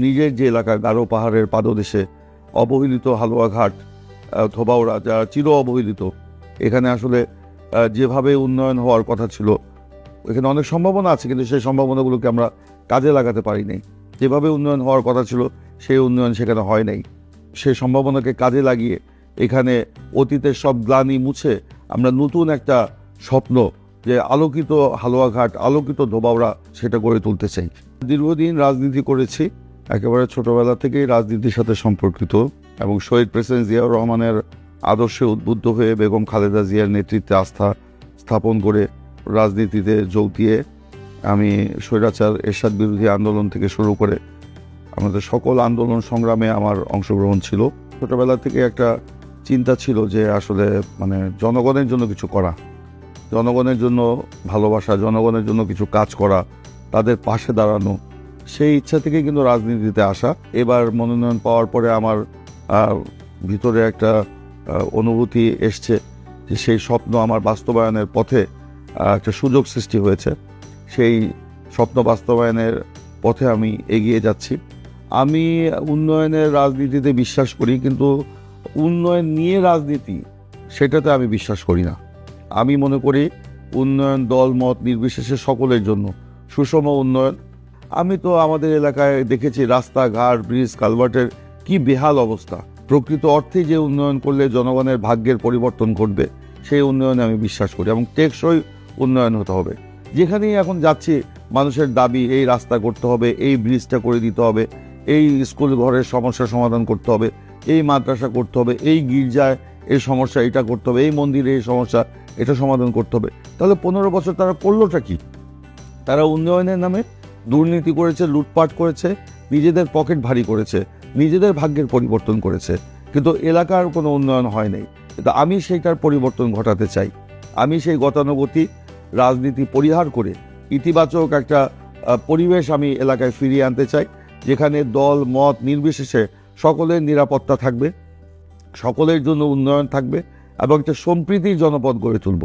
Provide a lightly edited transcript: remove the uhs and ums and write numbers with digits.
নিজের যে এলাকা গারো পাহাড়ের পাদদেশে অবহেলিত হালুয়াঘাট, ধোবাউড়া, যারা চির অবহেলিত, এখানে আসলে যেভাবে উন্নয়ন হওয়ার কথা ছিল, এখানে অনেক সম্ভাবনা আছে, কিন্তু সেই সম্ভাবনাগুলোকে আমরা কাজে লাগাতে পারি নাই। যেভাবে উন্নয়ন হওয়ার কথা ছিল সেই উন্নয়ন সেখানে হয় নাই। সেই সম্ভাবনাকে কাজে লাগিয়ে এখানে অতীতের সব গ্লানি মুছে আমরা নতুন একটা স্বপ্ন, যে আলোকিত হালুয়াঘাট, আলোকিত ধোবাউড়া, সেটা গড়ে তুলতে চাই। দীর্ঘদিন রাজনীতি করেছি, একেবারে ছোটবেলা থেকেই রাজনীতির সাথে সম্পর্কিত, এবং শহীদ প্রেসিডেন্ট জিয়াউর রহমানের আদর্শে উদ্বুদ্ধ হয়ে বেগম খালেদা জিয়ার নেতৃত্বে আস্থা স্থাপন করে রাজনীতিতে যোগ দিয়ে আমি স্বৈরাচার এরশাদ বিরোধী আন্দোলন থেকে শুরু করে আমাদের সকল আন্দোলন সংগ্রামে আমার অংশগ্রহণ ছিল। ছোটবেলা থেকে একটা চিন্তা ছিল যে আসলে জনগণের জন্য কিছু করা, জনগণের জন্য ভালোবাসা, জনগণের জন্য কিছু কাজ করা, তাদের পাশে দাঁড়ানো, সেই ইচ্ছা থেকে কিন্তু রাজনীতিতে আসা। এবার মনোনয়ন পাওয়ার পরে আমার ভিতরে একটা অনুভূতি এসছে যে সেই স্বপ্ন আমার বাস্তবায়নের পথে একটা সুযোগ সৃষ্টি হয়েছে। সেই স্বপ্ন বাস্তবায়নের পথে আমি এগিয়ে যাচ্ছি। আমি উন্নয়নের রাজনীতিতে বিশ্বাস করি, কিন্তু উন্নয়ন নিয়ে রাজনীতি, সেটাতে আমি বিশ্বাস করি না। আমি মনে করি উন্নয়ন দল মত নির্বিশেষে সকলের জন্য সুষম উন্নয়ন। আমি তো আমাদের এলাকায় দেখেছি রাস্তাঘাট, ব্রিজ, কালভার্টের কি বেহাল অবস্থা। প্রকৃত অর্থে যে উন্নয়ন করলে জনগণের ভাগ্যের পরিবর্তন ঘটবে, সেই উন্নয়নে আমি বিশ্বাস করি, এবং টেকসই উন্নয়ন হতে হবে। যেখানেই এখন যাচ্ছি মানুষের দাবি, এই রাস্তা করতে হবে, এই ব্রিজটা করে দিতে হবে, এই স্কুল ঘরের সমস্যা সমাধান করতে হবে, এই মাদ্রাসা করতে হবে, এই গির্জায় এই সমস্যা এটা করতে হবে, এই মন্দিরে এই সমস্যা এটা সমাধান করতে হবে। তাহলে 15 বছর তারা করলোটা কি? তারা উন্নয়নের নামে দুর্নীতি করেছে, লুটপাট করেছে, নিজেদের পকেট ভারী করেছে, নিজেদের ভাগ্যের পরিবর্তন করেছে, কিন্তু এলাকার কোনো উন্নয়ন হয় নাই। কিন্তু আমি সেইটার পরিবর্তন ঘটাতে চাই। আমি সেই গতানুগতিক রাজনীতি পরিহার করে ইতিবাচক একটা পরিবেশ আমি এলাকায় ফিরিয়ে আনতে চাই, যেখানে দল মত নির্বিশেষে সকলের নিরাপত্তা থাকবে, সকলের জন্য উন্নয়ন থাকবে, এবং একটা সম্প্রীতির জনপদ গড়ে তুলব।